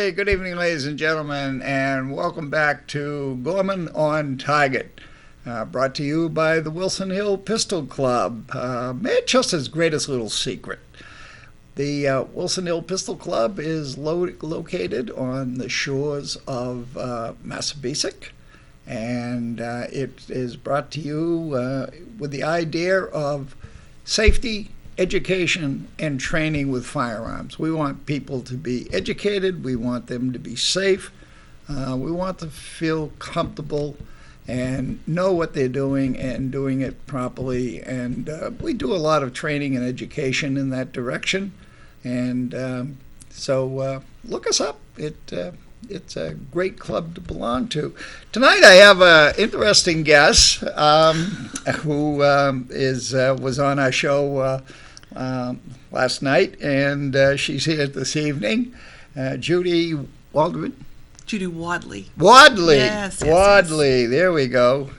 Hey, good evening, ladies and gentlemen, and welcome back to Gorman on Target, brought to you by the Wilson Hill Pistol Club, Manchester's greatest little secret. The Wilson Hill Pistol Club is located on the shores of Massabesic, and it is brought to you with the idea of safety, education, and training with firearms. We want people to be educated. We want them to be safe. We want them to feel comfortable and know what they're doing and doing it properly. And we do a lot of training and education in that direction. And so look us up. It's a great club to belong to. Tonight I have an interesting guest who was on our show last night, and she's here this evening. Judy Waldron. Judy Wadley. Yes. Wadley. There we go.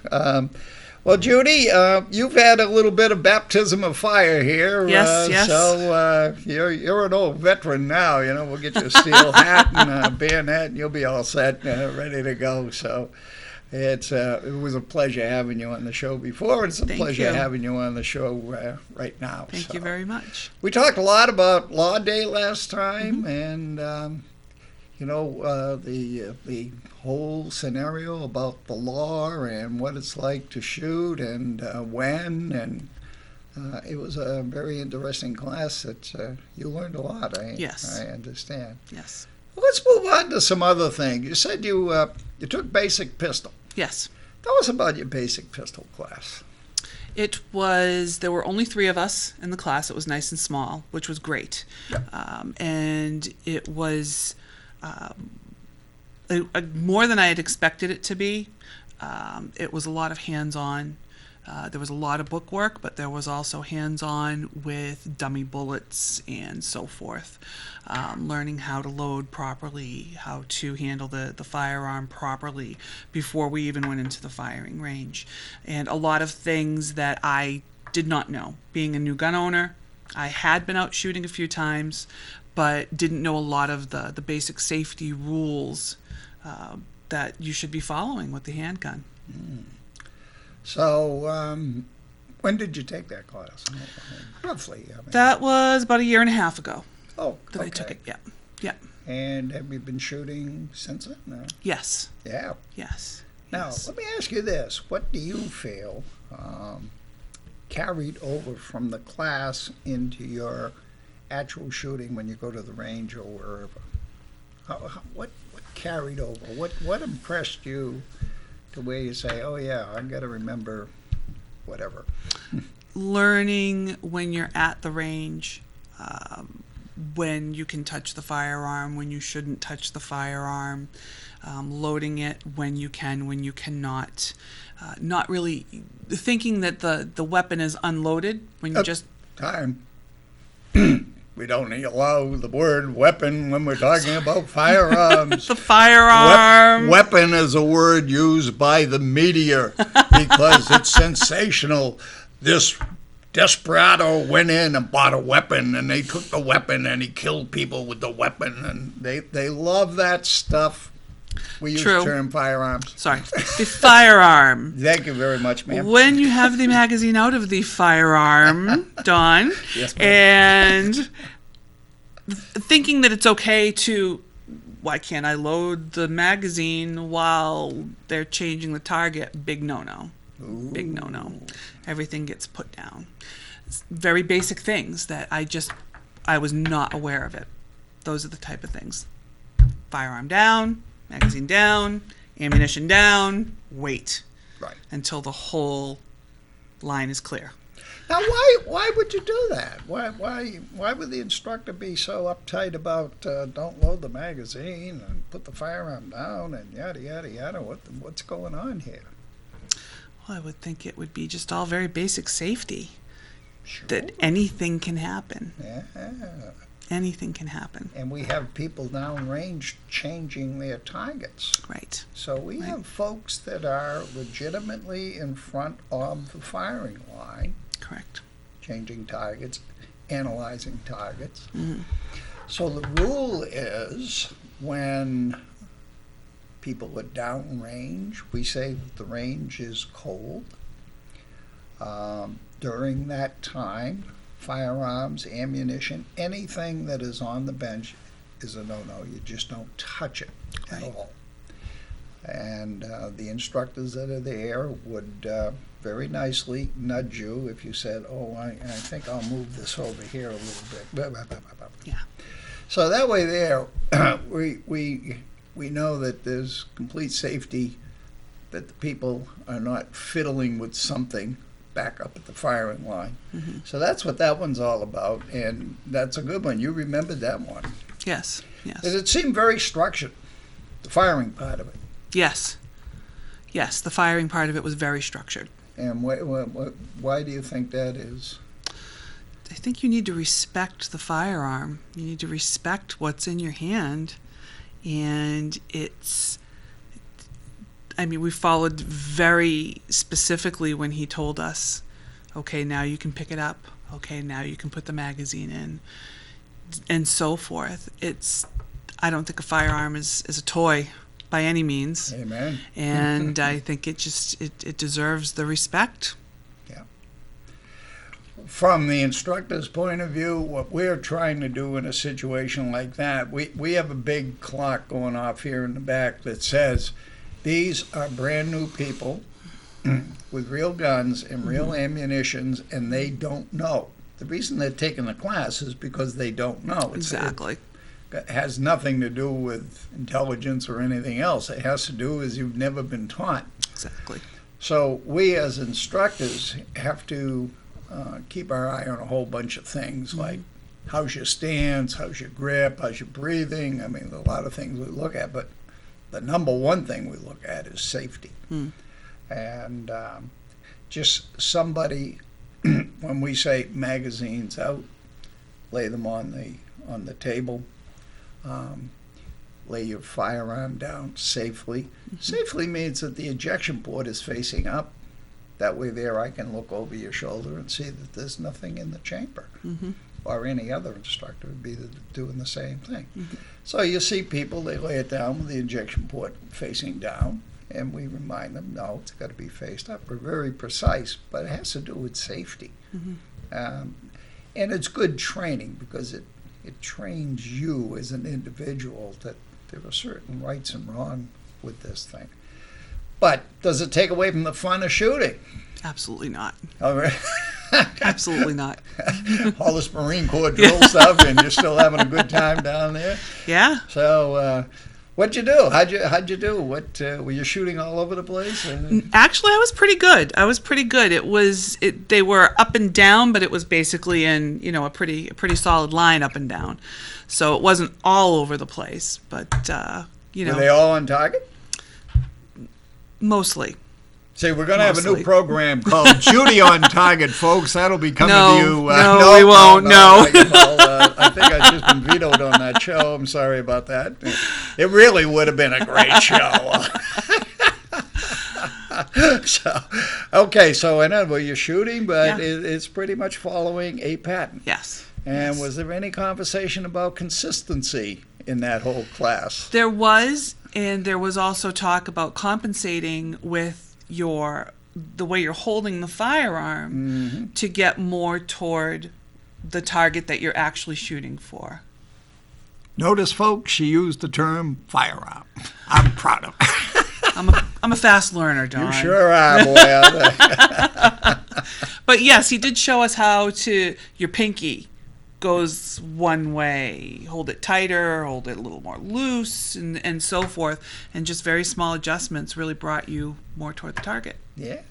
Well, Judy, you've had a little bit of baptism of fire here. Yes. So you're an old veteran now. You know, we'll get you a steel hat and a bayonet, and you'll be all set, ready to go. So it was a pleasure having you on the show before. It's a pleasure having you on the show right now. Thank you very much. We talked a lot about Law Day last time, and the whole scenario about the law and what it's like to shoot and when, and it was a very interesting class that you learned a lot. Yes. I understand. Yes. Well, let's move on to some other things. You said you took basic pistol. Yes. Tell us about your basic pistol class. There were only 3 of us in the class. It was nice and small, which was great. Yep. And it was more than I had expected it to be. It was a lot of hands-on. There was a lot of book work, but there was also hands-on with dummy bullets and so forth. Learning how to load properly, how to handle the firearm properly before we even went into the firing range. And a lot of things that I did not know. Being a new gun owner, I had been out shooting a few times, but didn't know a lot of the basic safety rules that you should be following with the handgun. So, when did you take that class? Roughly. That was about 1.5 years ago. Oh, that I took it. Yeah. And have you been shooting since then? No? Yes. Yeah. Yes. Now, let me ask you this. What do you feel carried over from the class into your actual shooting when you go to the range or wherever? What carried over? What impressed you to where you say, oh yeah, I've got to remember whatever? Learning when you're at the range, when you can touch the firearm, when you shouldn't touch the firearm, loading it when you can, when you cannot, not really thinking that the weapon is unloaded when you just... Time. We don't allow the word weapon when we're talking about firearms. The firearm. Weapon is a word used by the media because it's sensational. This desperado went in and bought a weapon, and they took the weapon, and he killed people with the weapon, and they love that stuff. We use the term firearms. Sorry, the firearm. Thank you very much, ma'am. When you have the magazine out of the firearm, Don, yes, ma'am. And thinking that it's okay to, why can't I load the magazine while they're changing the target? Big no-no. Ooh. Big no-no. Everything gets put down. It's very basic things that I was not aware of it. Those are the type of things. Firearm down, magazine down, ammunition down, wait. Right. Until the whole line is clear. Now, why would you do that? Why would the instructor be so uptight about don't load the magazine and put the firearm down and yada yada yada? What's going on here? Well, I would think it would be just all very basic safety. Sure. That anything can happen. Yeah. Anything can happen. And we have people downrange changing their targets. Right. So we have folks that are legitimately in front of the firing line. Correct. Changing targets, analyzing targets. Mm-hmm. So the rule is when people are downrange, we say that the range is cold. During that time, firearms, ammunition, anything that is on the bench is a no-no. You just don't touch it at all. And the instructors that are there would very nicely nudge you if you said, oh, I think I'll move this over here a little bit. Yeah. So that way there, we know that there's complete safety, that the people are not fiddling with something back up at the firing line. Mm-hmm. So that's what that one's all about, and that's a good one. You remembered that one. Yes, yes. It seemed very structured, the firing part of it. Yes. Yes, the firing part of it was very structured. And why do you think that is? I think you need to respect the firearm. You need to respect what's in your hand. And we followed very specifically when he told us, okay, now you can pick it up. Okay, now you can put the magazine in, and so forth. I don't think a firearm is a toy by any means. Amen. And I think it deserves the respect. Yeah. From the instructor's point of view, what we're trying to do in a situation like that, we have a big clock going off here in the back that says these are brand new people with real guns and real ammunitions, and they don't know. The reason they're taking the class is because they don't know. Exactly. It has nothing to do with intelligence or anything else. It has to do with you've never been taught. Exactly. So we as instructors have to keep our eye on a whole bunch of things, like how's your stance, how's your grip, how's your breathing. I mean, a lot of things we look at, but the number one thing we look at is safety. And just somebody, when we say magazines out, lay them on the table. Lay your firearm down safely. Safely means that the ejection port is facing up. That way there I can look over your shoulder and see that there's nothing in the chamber. Or any other instructor would be doing the same thing. So you see people, they lay it down with the ejection port facing down, and we remind them, no, it's got to be faced up. We're very precise, but it has to do with safety. And it's good training because it trains you as an individual that there are certain rights and wrongs with this thing. But does it take away from the fun of shooting? Absolutely not. All right. Absolutely not. All this Marine Corps drill stuff, and you're still having a good time down there? Yeah. So what'd you do? How'd you do? What were you shooting all over the place? Actually, I was pretty good. They were up and down, but it was basically in a pretty solid line up and down. So it wasn't all over the place, but Were they all on target? Mostly. See, we're going to have a new program called Judy on Target, folks. That'll be coming to you. No, we won't. No. I think I've just been vetoed on that show. I'm sorry about that. It really would have been a great show. So I know where you're shooting, but it's pretty much following a pattern. Yes. And was there any conversation about consistency in that whole class? There was, and there was also talk about compensating with the way you're holding the firearm to get more toward the target that you're actually shooting for. Notice, folks, she used the term firearm. I'm proud of her. I'm a fast learner, Don. You sure are, boy. But yes, he did show us how your pinky goes one way, hold it tighter, hold it a little more loose, and so forth. And just very small adjustments really brought you more toward the target. Yeah.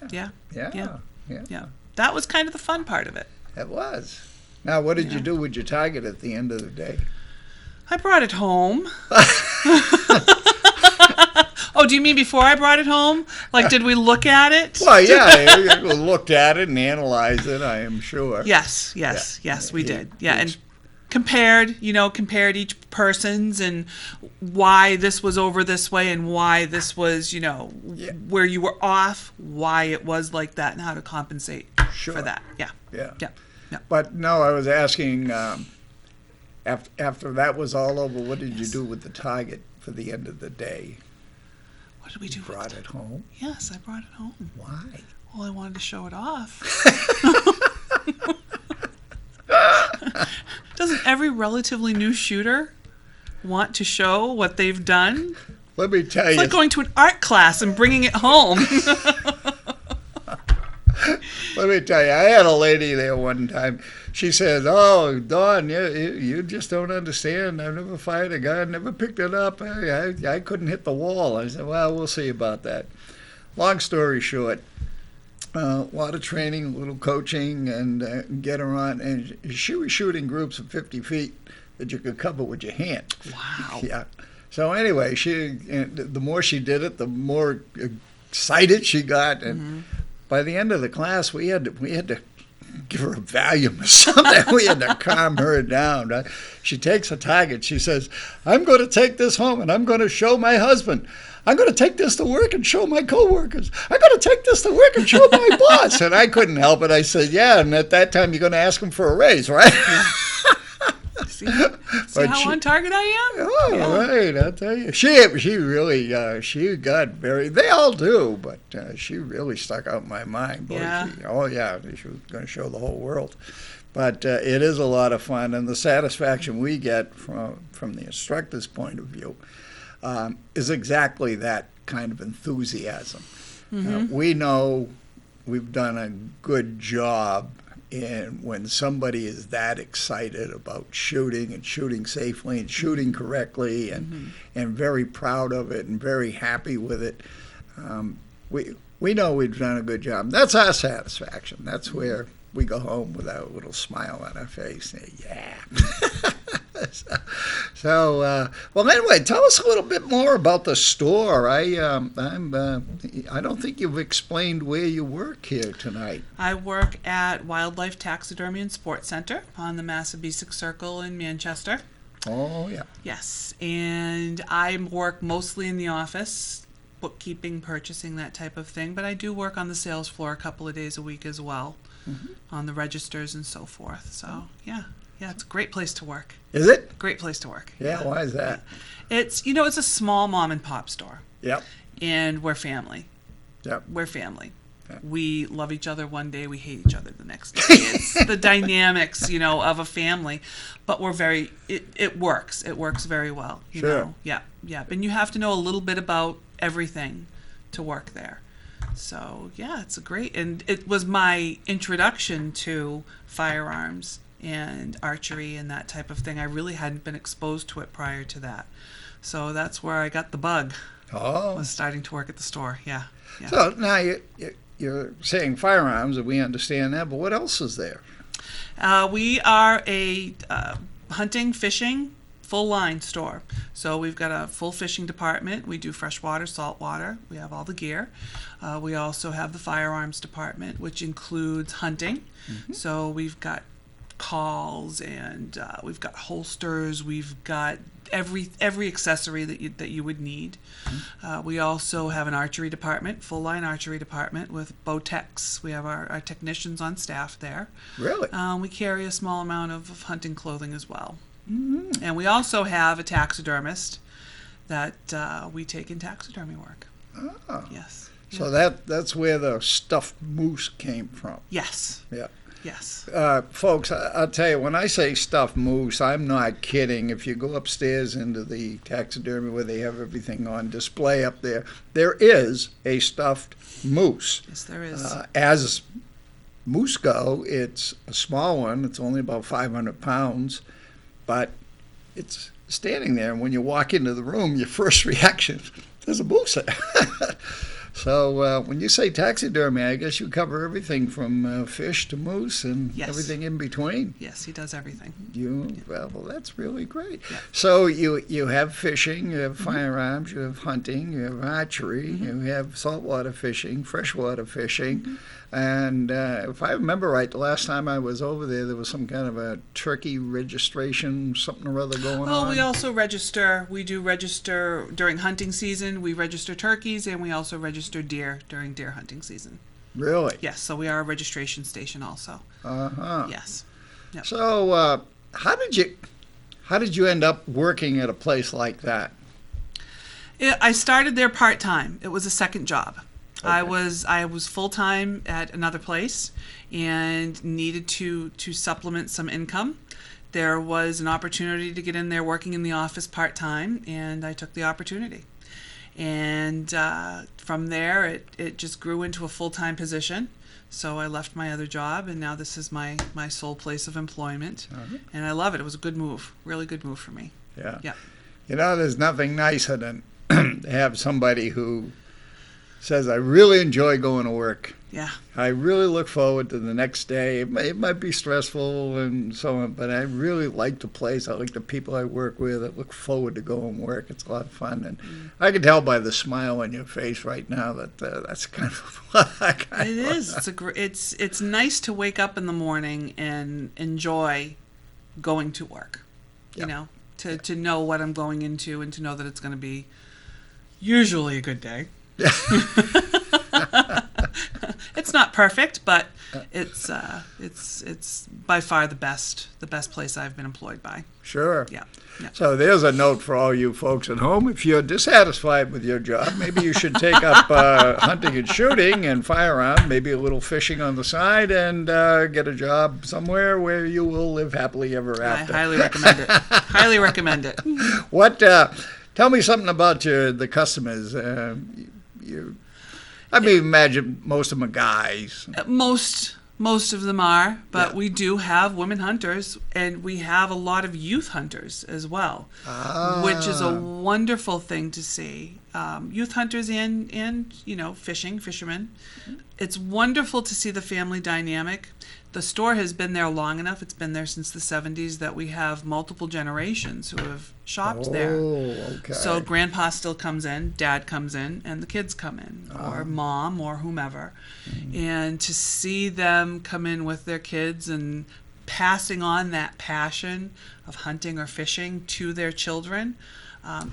That was kind of the fun part of it. It was. Now, what did you do with your target at the end of the day? I brought it home. Oh, do you mean before I brought it home? Like, did we look at it? Well, yeah, we looked at it and analyzed it, I am sure. Yes, we did. Yeah, and compared each person's and why this was over this way and why this was, where you were off, why it was like that, and how to compensate for that. Yeah. But no, I was asking, After that was all over, what did you Yes. do with the target for the end of the day? What did we do? You brought it home? Yes, I brought it home. Why? Well, I wanted to show it off. Doesn't every relatively new shooter want to show what they've done? Let me tell It's you. like going to an art class and bringing it home. Let me tell you, I had a lady there one time. She says, "Oh, Don, you just don't understand. I've never fired a gun, never picked it up. I couldn't hit the wall." I said, "Well, we'll see about that." Long story short, a lot of training, a little coaching, and get her on. And she was shooting groups of 50 feet that you could cover with your hand. Wow. Yeah. So anyway, the more she did it, the more excited she got, and by the end of the class, we had to give her a Valium or something. We had to calm her down. Right? She takes a target. She says, "I'm going to take this home and I'm going to show my husband. I'm going to take this to work and show my coworkers. I'm going to take this to work and show my boss." And I couldn't help it. I said, "Yeah, and at that time you're going to ask him for a raise, right?" See how on target I am? Oh, Yeah. right, I'll tell you. She really, she got they all do, but she really stuck out in my mind. Boy, Yeah. She was going to show the whole world. But it is a lot of fun, and the satisfaction we get from the instructor's point of view is exactly that kind of enthusiasm. We know we've done a good job. And when somebody is that excited about shooting and shooting safely and shooting correctly and very proud of it and very happy with it, we know we've done a good job. That's our satisfaction. That's where we go home with our little smile on our face. And, yeah. Well, anyway, tell us a little bit more about the store. I don't think you've explained where you work here tonight. I work at Wildlife Taxidermy and Sports Center on the Massabesic Circle in Manchester. Oh, yeah. Yes, and I work mostly in the office, bookkeeping, purchasing, that type of thing, but I do work on the sales floor a couple of days a week as well, on the registers and so forth. So, yeah, it's a great place to work. Is it? Great place to work. Yeah, why is that? It's a small mom and pop store, Yep. and we're family. Yep. We're family. Yeah. We love each other one day, we hate each other the next day. It's the dynamics, of a family, but it works. It works very well. You Sure. know? Yeah. And you have to know a little bit about everything to work there. So, yeah, and it was my introduction to firearms and archery and that type of thing. I really hadn't been exposed to it prior to that. So that's where I got the bug. Oh. Was starting to work at the store. Yeah. So now you're saying firearms, and we understand that, but what else is there? We are a hunting, fishing, full line store. So we've got a full fishing department. We do freshwater, saltwater. We have all the gear. We also have the firearms department, which includes hunting. So we've got calls and we've got holsters. We've got every accessory that you would need. We also have an archery department, full line archery department with bow techs. We have our technicians on staff there. Really? We carry a small amount of hunting clothing as well. And we also have a taxidermist that we take in taxidermy work. Oh. Yes. So that's where the stuffed moose came from. Yes. Yeah. Yes. Folks, I'll tell you, when I say stuffed moose, I'm not kidding. If you go upstairs into the taxidermy where they have everything on display up there, there is a stuffed moose. Yes, there is. As moose go, it's a small one. It's only about 500 pounds, but it's standing there. And when you walk into the room, your first reaction, there's a moose there. So when you say taxidermy, I guess you cover everything from fish to moose and Yes. everything in between. Yes, he does everything. Well, that's really great. Yeah. So you have fishing, you have firearms, you have hunting, you have archery, you have saltwater fishing, freshwater fishing, and if I remember right, the last time I was over there was some kind of a turkey registration, something or other going on. Oh, we also register. We do register during hunting season. We register turkeys, and we also register deer during deer hunting season. Really? Yes, so we are a registration station also. Uh-huh. Yes. Yep. So how How did you end up working at a place like that? I started there part-time. It was a second job. Okay. I was full-time at another place and needed to supplement some income. There was an opportunity to get in there working in the office part-time, and I took the opportunity. And from there, it just grew into a full-time position. So I left my other job, and now this is my sole place of employment. And I love it. It was a good move, really good move for me. Yeah. Yeah. You know, there's nothing nicer than to have somebody who says, I really enjoy going to work. Yeah. I really look forward to the next day. It might be stressful and so on, but I really like the place. I like the people I work with. I look forward to going to work. It's a lot of fun. And I can tell by the smile on your face right now that that's kind of what I kind It is. It's nice to wake up in the morning and enjoy going to work. You know, to know what I'm going into and to know that it's going to be usually a good day. It's not perfect, but it's by far the best place I've been employed by. Sure. Yeah. So there's a note for all you folks at home. If you're dissatisfied with your job, maybe you should take up hunting and shooting and firearm, maybe a little fishing on the side, and get a job somewhere where you will live happily ever after. I highly recommend it. Highly recommend it. What? Tell me something about the customers. Imagine most of them are guys. Most of them are, but Yeah. we do have women hunters, and we have a lot of youth hunters as well, which is a wonderful thing to see. Youth hunters and fishermen. It's wonderful to see the family dynamic. The store has been there long enough. It's been there since the 70s that we have multiple generations who have shopped there. Okay. So grandpa still comes in, dad comes in, and the kids come in, or mom, or whomever. And to see them come in with their kids and passing on that passion of hunting or fishing to their children,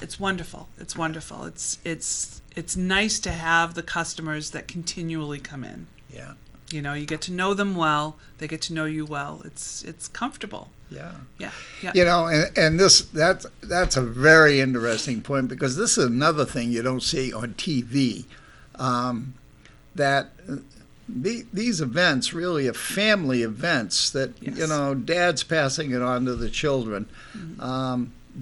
it's wonderful. It's wonderful. It's nice to have the customers that continually come in. Yeah. You know, you get to know them well. They get to know you well. It's comfortable. Yeah. Yeah. Yeah. You know, and that's a very interesting point, because this is another thing you don't see on TV, that these events really are family events that, Yes. dad's passing it on to the children.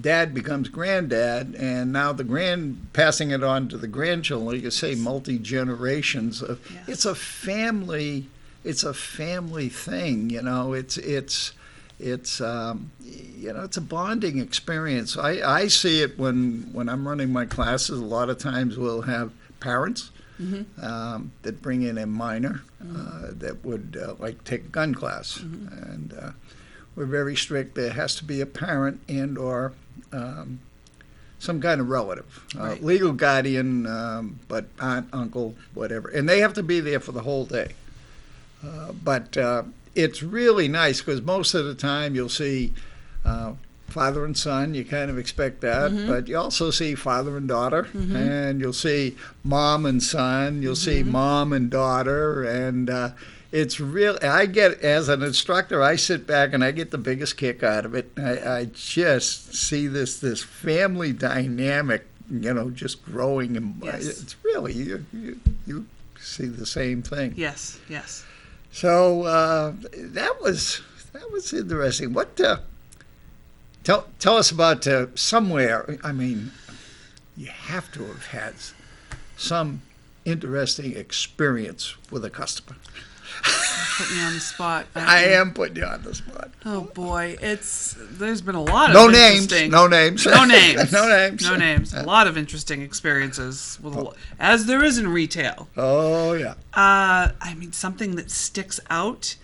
Dad becomes granddad, and now the passing it on to the grandchildren. You can say multi-generations of. Yes. It's a family thing. It's a bonding experience. I see it when I'm running my classes. A lot of times we'll have parents that bring in a minor that would like take a gun class, and we're very strict. There has to be a parent and or some kind of relative, Right. legal guardian, but aunt, uncle, whatever, and they have to be there for the whole day. But it's really nice, because most of the time you'll see father and son. You kind of expect that, but you also see father and daughter, and you'll see mom and son. You'll see mom and daughter, and it's real. I get, as an instructor, I sit back and I get the biggest kick out of it. I just see this family dynamic, just growing, and Yes. it's really you see the same thing. Yes. Yes. So that was interesting. What tell us about somewhere? I mean, you have to have had some interesting experience with a customer. Put me on the spot. I am putting you on the spot. Oh boy, there's been a lot of No names. interesting. No names. No names. No names. No names. A lot of interesting experiences as there is in retail. Oh yeah. Something that sticks out.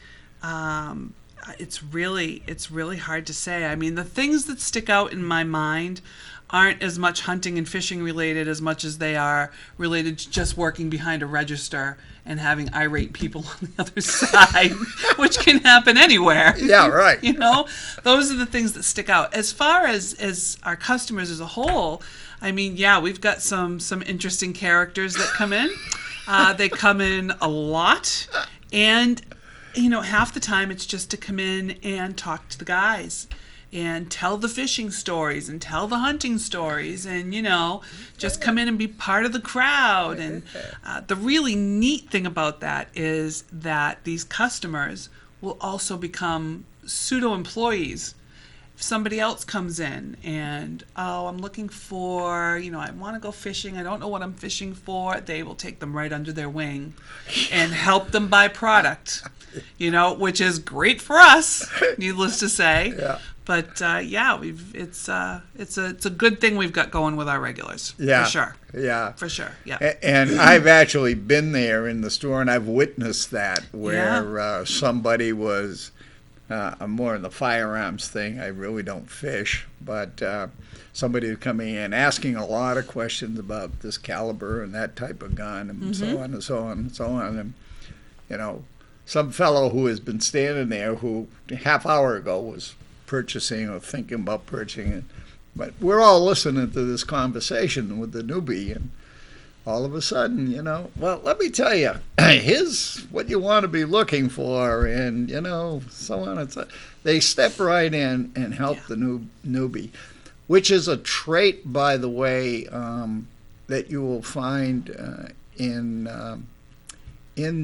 It's really hard to say. I mean, the things that stick out in my mind aren't as much hunting and fishing related as much as they are related to just working behind a register and having irate people on the other side, which can happen anywhere. Yeah, right. Those are the things that stick out. As far as our customers as a whole, I mean, yeah, we've got some interesting characters that come in. They come in a lot, and half the time it's just to come in and talk to the guys and tell the fishing stories and tell the hunting stories, and just come in and be part of the crowd. And the really neat thing about that is that these customers will also become pseudo employees. If somebody else comes in and, I'm looking for, I want to go fishing, I don't know what I'm fishing for, they will take them right under their wing and help them buy product, which is great for us, needless to say. Yeah. But it's a good thing we've got going with our regulars. Yeah. For sure. Yeah. For sure. Yeah. And I've actually been there in the store, and I've witnessed that where somebody was. I'm more in the firearms thing. I really don't fish, but somebody was coming in asking a lot of questions about this caliber and that type of gun, and so on and so on and so on. And some fellow who has been standing there who a half hour ago was purchasing or thinking about purchasing it, but we're all listening to this conversation with the newbie, and all of a sudden, well, let me tell you, here's what you want to be looking for, and, so on and so on. They step right in and help the newbie, which is a trait, by the way, that you will find in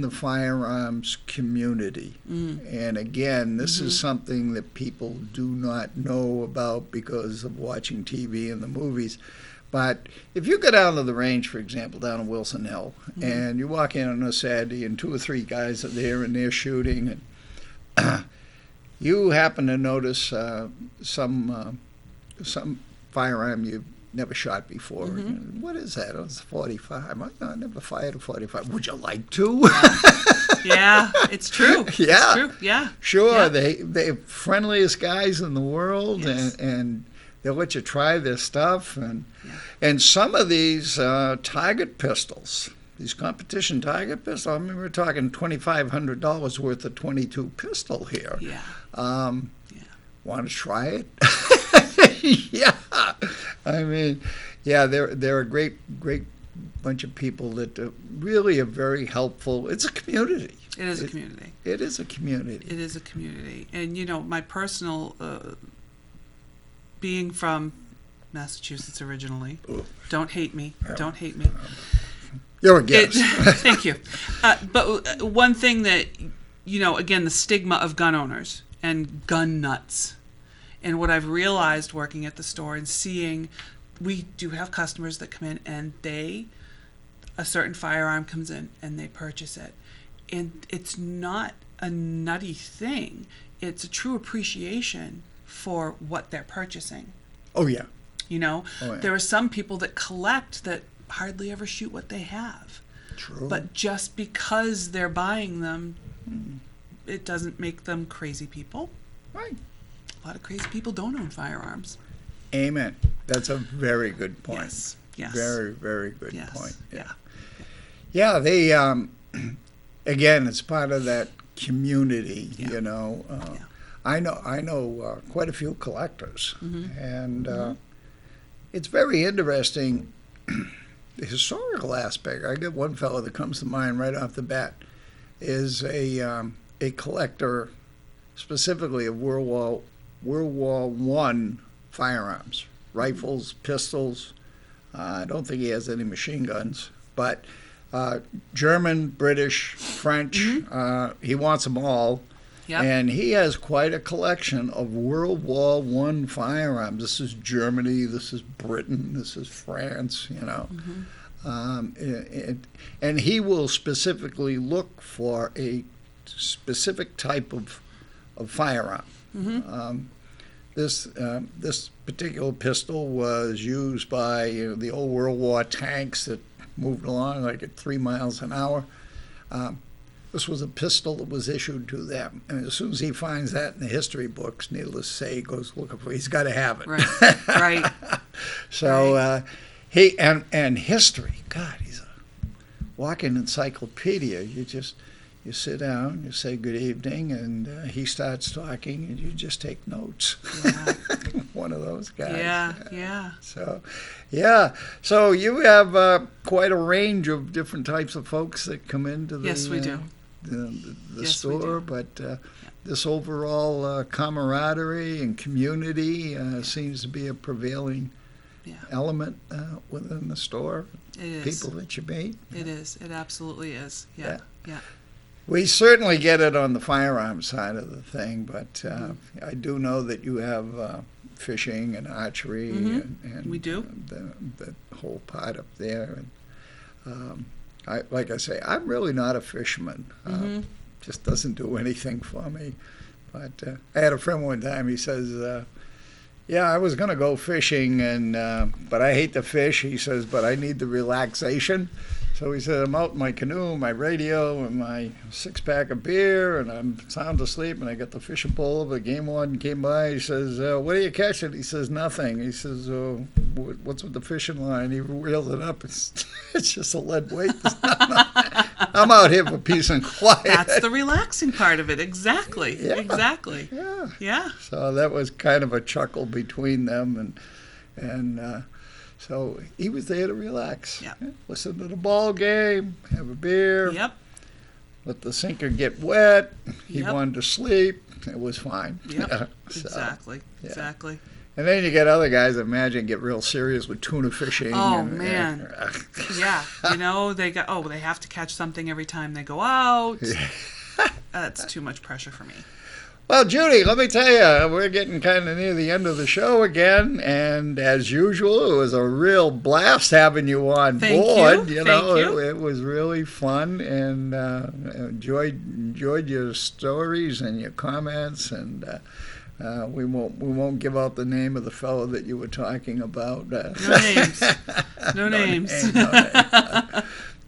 the firearms community. And again, this is something that people do not know about because of watching TV and the movies. But if you go down to the range, for example, down in Wilson Hill, and you walk in on a Saturday and 2 or 3 guys are there and they're shooting, and you happen to notice some firearm you've never shot before. What is that? Oh, it's a 45. I never fired a 45. Would you like to? Yeah, it's true. Yeah. It's true. Yeah. Sure. Yeah. They're friendliest guys in the world, yes. and they'll let you try their stuff. And some of these target pistols, these competition target pistols, I mean, we're talking $2,500 worth of .22 pistol here. Yeah. Want to try it? Yeah. I mean, they're a great bunch of people that really are very helpful. It's a community. It is a community. It is a community. It is a community. And, my personal, being from Massachusetts originally, don't hate me. Don't hate me. You're a guest. Thank you. But one thing that, again, the stigma of gun owners and gun nuts. And what I've realized working at the store and seeing, we do have customers that come in and a certain firearm comes in and they purchase it. And it's not a nutty thing. It's a true appreciation for what they're purchasing. Oh, yeah. There are some people that collect that hardly ever shoot what they have. True. But just because they're buying them, it doesn't make them crazy people. Right. A lot of crazy people don't own firearms. Amen. That's a very good point. Yes. Very, very good point. Yeah. Yeah, they, again, it's part of that community, I know quite a few collectors, and it's very interesting, the historical aspect. I get one fellow that comes to mind right off the bat, is a collector specifically of World War I firearms, rifles, pistols. I don't think he has any machine guns, but German, British, French, he wants them all. Yep. And he has quite a collection of World War I firearms. This is Germany, this is Britain, this is France, and he will specifically look for a specific type of firearm. This particular pistol was used by the old World War tanks that moved along like at 3 miles an hour. This was a pistol that was issued to them, and as soon as he finds that in the history books, needless to say, he goes looking for it. He's got to have it. Right. So he and history. God, he's a walking encyclopedia. You sit down, you say good evening, and he starts talking, and you just take notes. Yeah. One of those guys. Yeah. So you have quite a range of different types of folks that come into the yes, we do. The Yes, store, we do. but this overall camaraderie and community seems to be a prevailing element within the store. It is. People that you meet. It is. It absolutely is. Yeah. We certainly get it on the firearms side of the thing, but I do know that you have fishing and archery, and we do the whole part up there. And like I say, I'm really not a fisherman. Just doesn't do anything for me. But I had a friend one time. He says, "Yeah, I was going to go fishing, but I hate to fish." He says, "But I need the relaxation." So he said, "I'm out in my canoe, my radio, and my 6-pack of beer, and I'm sound asleep, and I got the fishing pole. The game warden came by. He says, 'What are you catching?' He says, 'Nothing.' He says, 'What's with the fishing line?' He reeled it up. It's just a lead weight. I'm out here for peace and quiet." That's the relaxing part of it. Exactly. Yeah. Exactly. Yeah. So that was kind of a chuckle between them, and so he was there to relax. Yeah. Listen to the ball game, have a beer. Yep. Let the sinker get wet. He Yep. wanted to sleep. It was fine. Yep. So, Exactly. yeah. Exactly. And then you get other guys that imagine get real serious with tuna fishing. Oh, man. Yeah. They have to catch something every time they go out. That's too much pressure for me. Well, Judy, let me tell you, we're getting kind of near the end of the show again, and as usual, it was a real blast having you on board. You. Know, Thank you. It was really fun, and enjoyed your stories and your comments, and we won't give out the name of the fellow that you were talking about. No names. No names.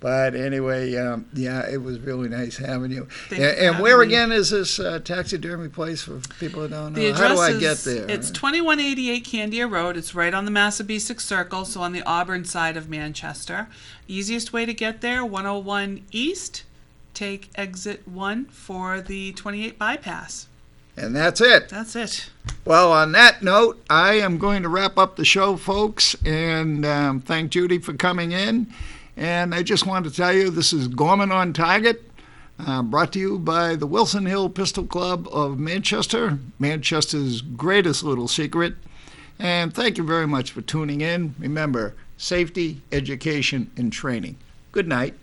But anyway, it was really nice having you. And where again is this taxidermy place for people who don't know? The address How do I get there? It's 2188 Candia Road. It's right on the Massabesic Circle, so on the Auburn side of Manchester. Easiest way to get there, 101 East. Take exit 1 for the 28 bypass. And that's it. That's it. Well, on that note, I am going to wrap up the show, folks, and thank Judy for coming in. And I just want to tell you, this is Gorman on Target, brought to you by the Wilson Hill Pistol Club of Manchester, Manchester's greatest little secret. And thank you very much for tuning in. Remember, safety, education, and training. Good night.